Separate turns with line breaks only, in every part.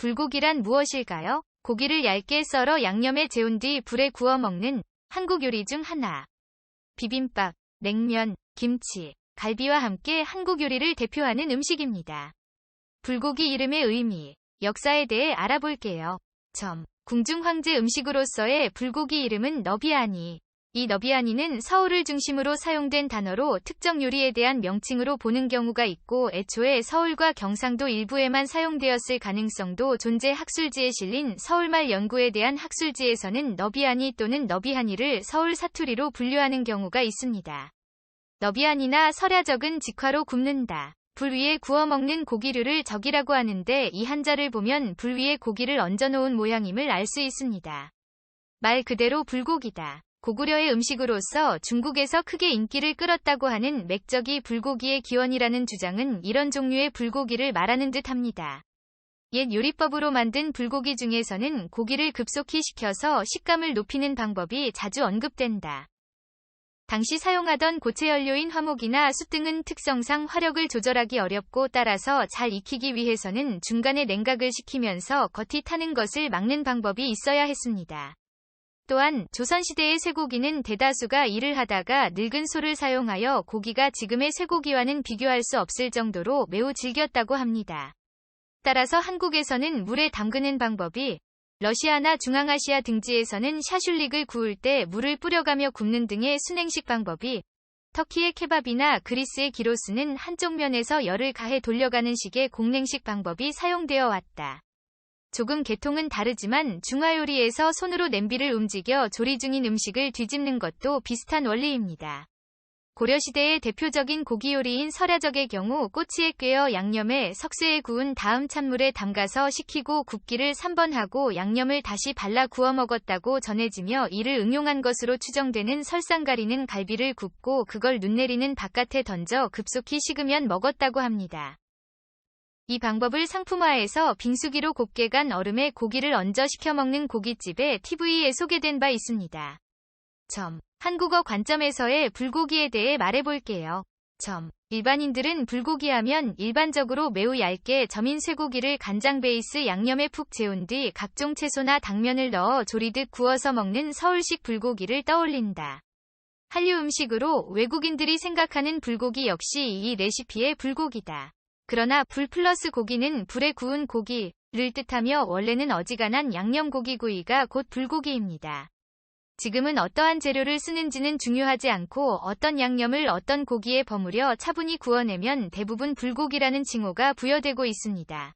불고기란 무엇일까요? 고기를 얇게 썰어 양념에 재운 뒤 불에 구워 먹는 한국 요리 중 하나. 비빔밥, 냉면, 김치, 갈비와 함께 한국 요리를 대표하는 음식입니다. 불고기 이름의 의미, 역사에 대해 알아볼게요. 궁중 황제 음식으로서의 불고기 이름은 너비아니. 이 너비아니는 서울을 중심으로 사용된 단어로 특정 요리에 대한 명칭으로 보는 경우가 있고 애초에 서울과 경상도 일부에만 사용되었을 가능성도 존재. 학술지에 실린 서울말 연구에 대한 학술지에서는 너비아니 또는 너비하니를 서울 사투리로 분류하는 경우가 있습니다. 너비아니나 설야적은 직화로 굽는다. 불 위에 구워 먹는 고기류를 적이라고 하는데 이 한자를 보면 불 위에 고기를 얹어놓은 모양임을 알 수 있습니다. 말 그대로 불고기다. 고구려의 음식으로서 중국에서 크게 인기를 끌었다고 하는 맥적이 불고기의 기원이라는 주장은 이런 종류의 불고기를 말하는 듯합니다. 옛 요리법으로 만든 불고기 중에서는 고기를 급속히 식혀서 식감을 높이는 방법이 자주 언급된다. 당시 사용하던 고체 연료인 화목이나 숯 등은 특성상 화력을 조절하기 어렵고 따라서 잘 익히기 위해서는 중간에 냉각을 시키면서 겉이 타는 것을 막는 방법이 있어야 했습니다. 또한 조선시대의 쇠고기는 대다수가 일을 하다가 늙은 소를 사용하여 고기가 지금의 쇠고기와는 비교할 수 없을 정도로 매우 질겼다고 합니다. 따라서 한국에서는 물에 담그는 방법이, 러시아나 중앙아시아 등지에서는 샤슐릭을 구울 때 물을 뿌려가며 굽는 등의 순행식 방법이, 터키의 케밥이나 그리스의 기로스는 한쪽 면에서 열을 가해 돌려가는 식의 공냉식 방법이 사용되어 왔다. 조금 계통은 다르지만 중화요리에서 손으로 냄비를 움직여 조리 중인 음식을 뒤집는 것도 비슷한 원리입니다. 고려시대의 대표적인 고기요리인 설야적의 경우 꼬치에 꿰어 양념에 석쇠에 구운 다음 찬물에 담가서 식히고 굽기를 3번 하고 양념을 다시 발라 구워 먹었다고 전해지며 이를 응용한 것으로 추정되는 설상가리는 갈비를 굽고 그걸 눈 내리는 바깥에 던져 급속히 식으면 먹었다고 합니다. 이 방법을 상품화해서 빙수기로 곱게 간 얼음에 고기를 얹어 식혀 먹는 고깃집의 TV에 소개된 바 있습니다. 한국어 관점에서의 불고기에 대해 말해볼게요. 일반인들은 불고기 하면 일반적으로 매우 얇게 저민 쇠고기를 간장 베이스 양념에 푹 재운 뒤 각종 채소나 당면을 넣어 조리듯 구워서 먹는 서울식 불고기를 떠올린다. 한류 음식으로 외국인들이 생각하는 불고기 역시 이 레시피의 불고기다. 그러나 불 플러스 고기는 불에 구운 고기를 뜻하며 원래는 어지간한 양념고기구이가 곧 불고기입니다. 지금은 어떠한 재료를 쓰는지는 중요하지 않고 어떤 양념을 어떤 고기에 버무려 차분히 구워내면 대부분 불고기라는 칭호가 부여되고 있습니다.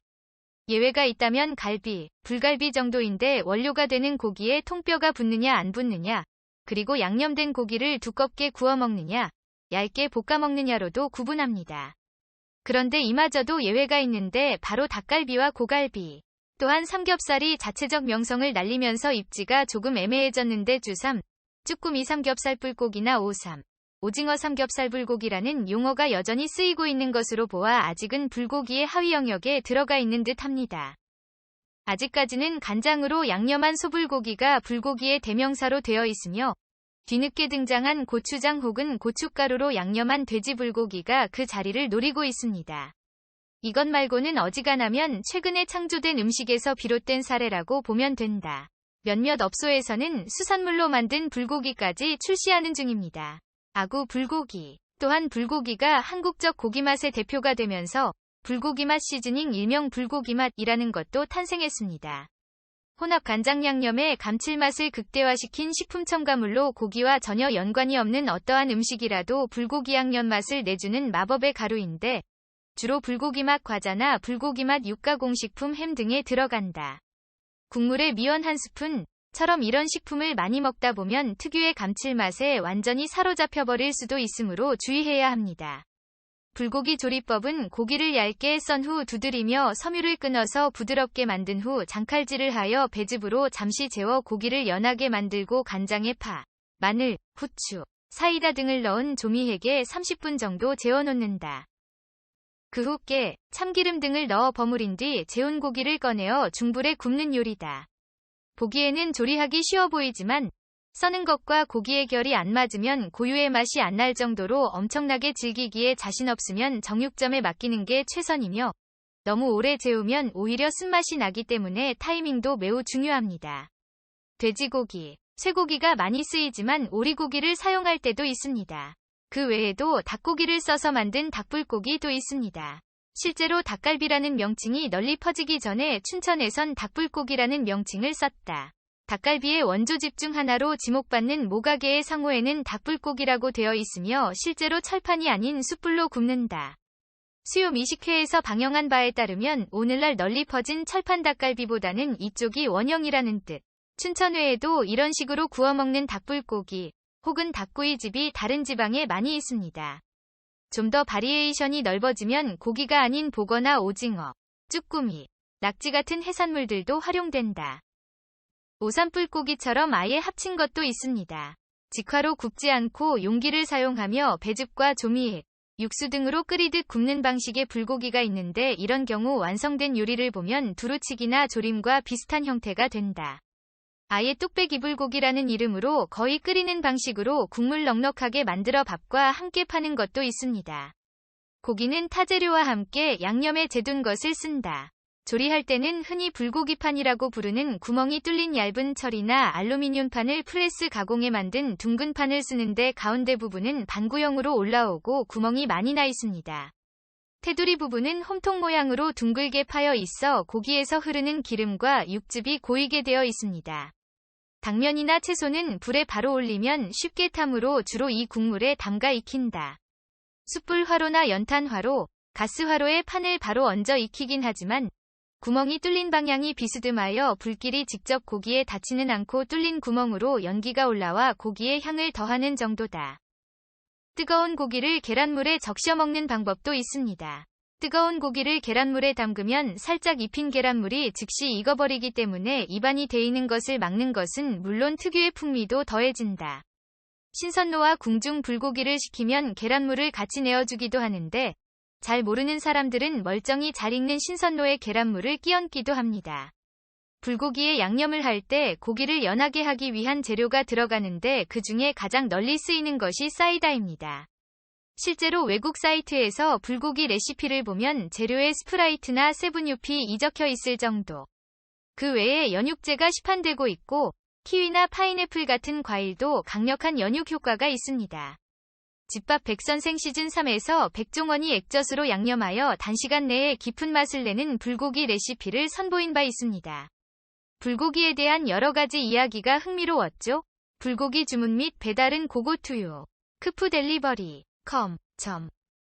예외가 있다면 갈비, 불갈비 정도인데 원료가 되는 고기에 통뼈가 붙느냐 안 붙느냐, 그리고 양념된 고기를 두껍게 구워 먹느냐, 얇게 볶아 먹느냐로도 구분합니다. 그런데 이마저도 예외가 있는데 바로 닭갈비와 고갈비. 또한 삼겹살이 자체적 명성을 날리면서 입지가 조금 애매해졌는데 주삼, 쭈꾸미 삼겹살 불고기나 오삼, 오징어 삼겹살 불고기라는 용어가 여전히 쓰이고 있는 것으로 보아 아직은 불고기의 하위 영역에 들어가 있는 듯합니다. 아직까지는 간장으로 양념한 소불고기가 불고기의 대명사로 되어 있으며 뒤늦게 등장한 고추장 혹은 고춧가루로 양념한 돼지 불고기가 그 자리를 노리고 있습니다. 이것 말고는 어지간하면 최근에 창조된 음식에서 비롯된 사례라고 보면 된다. 몇몇 업소에서는 수산물로 만든 불고기까지 출시하는 중입니다. 아구 불고기. 또한 불고기가 한국적 고기맛의 대표가 되면서 불고기맛 시즈닝 일명 불고기맛이라는 것도 탄생했습니다. 혼합 간장 양념에 감칠맛을 극대화시킨 식품 첨가물로 고기와 전혀 연관이 없는 어떠한 음식이라도 불고기 양념 맛을 내주는 마법의 가루인데 주로 불고기맛 과자나 불고기맛 육가공식품 햄 등에 들어간다. 국물에 미원 한 스푼처럼 이런 식품을 많이 먹다 보면 특유의 감칠맛에 완전히 사로잡혀버릴 수도 있으므로 주의해야 합니다. 불고기 조리법은 고기를 얇게 썬 후 두드리며 섬유를 끊어서 부드럽게 만든 후 장칼질을 하여 배즙으로 잠시 재워 고기를 연하게 만들고 간장에 파, 마늘, 후추, 사이다 등을 넣은 조미액에 30분 정도 재워놓는다. 그 후 깨, 참기름 등을 넣어 버무린 뒤 재운 고기를 꺼내어 중불에 굽는 요리다. 보기에는 조리하기 쉬워 보이지만 써는 것과 고기의 결이 안 맞으면 고유의 맛이 안 날 정도로 엄청나게 질기기에 자신 없으면 정육점에 맡기는 게 최선이며 너무 오래 재우면 오히려 쓴맛이 나기 때문에 타이밍도 매우 중요합니다. 돼지고기, 쇠고기가 많이 쓰이지만 오리고기를 사용할 때도 있습니다. 그 외에도 닭고기를 써서 만든 닭불고기도 있습니다. 실제로 닭갈비라는 명칭이 널리 퍼지기 전에 춘천에선 닭불고기라는 명칭을 썼다. 닭갈비의 원조집 중 하나로 지목받는 모가게의 상호에는 닭불고기라고 되어 있으며 실제로 철판이 아닌 숯불로 굽는다. 수요 미식회에서 방영한 바에 따르면 오늘날 널리 퍼진 철판 닭갈비보다는 이쪽이 원형이라는 뜻. 춘천 외에도 이런 식으로 구워 먹는 닭불고기 혹은 닭구이집이 다른 지방에 많이 있습니다. 좀 더 바리에이션이 넓어지면 고기가 아닌 보거나 오징어, 쭈꾸미, 낙지 같은 해산물들도 활용된다. 오삼불고기처럼 아예 합친 것도 있습니다. 직화로 굽지 않고 용기를 사용하며 배즙과 조미액, 육수 등으로 끓이듯 굽는 방식의 불고기가 있는데 이런 경우 완성된 요리를 보면 두루치기나 조림과 비슷한 형태가 된다. 아예 뚝배기 불고기라는 이름으로 거의 끓이는 방식으로 국물 넉넉하게 만들어 밥과 함께 파는 것도 있습니다. 고기는 타재료와 함께 양념에 재둔 것을 쓴다. 조리할 때는 흔히 불고기판이라고 부르는 구멍이 뚫린 얇은 철이나 알루미늄판을 프레스 가공해 만든 둥근 판을 쓰는데 가운데 부분은 반구형으로 올라오고 구멍이 많이 나 있습니다. 테두리 부분은 홈통 모양으로 둥글게 파여 있어 고기에서 흐르는 기름과 육즙이 고이게 되어 있습니다. 당면이나 채소는 불에 바로 올리면 쉽게 타므로 주로 이 국물에 담가 익힌다. 숯불 화로나 연탄 화로, 가스 화로에 판을 바로 얹어 익히긴 하지만 구멍이 뚫린 방향이 비스듬하여 불길이 직접 고기에 닿지는 않고 뚫린 구멍으로 연기가 올라와 고기에 향을 더하는 정도다. 뜨거운 고기를 계란물에 적셔 먹는 방법도 있습니다. 뜨거운 고기를 계란물에 담그면 살짝 입힌 계란물이 즉시 익어버리기 때문에 입안이 데이는 것을 막는 것은 물론 특유의 풍미도 더해진다. 신선로와 궁중 불고기를 시키면 계란물을 같이 내어주기도 하는데 잘 모르는 사람들은 멀쩡히 잘 익는 신선로에 계란물을 끼얹기도 합니다. 불고기에 양념을 할 때 고기를 연하게 하기 위한 재료가 들어가는데 그 중에 가장 널리 쓰이는 것이 사이다입니다. 실제로 외국 사이트에서 불고기 레시피를 보면 재료에 스프라이트나 세븐유피 적혀 있을 정도. 그 외에 연육제가 시판되고 있고 키위나 파인애플 같은 과일도 강력한 연육 효과가 있습니다. 집밥 백선생 시즌3에서 백종원이 액젓으로 양념하여 단시간 내에 깊은 맛을 내는 불고기 레시피를 선보인 바 있습니다. 불고기에 대한 여러 가지 이야기가 흥미로웠죠. 불고기 주문 및 배달은 고고 투유. 크푸 델리버리. com.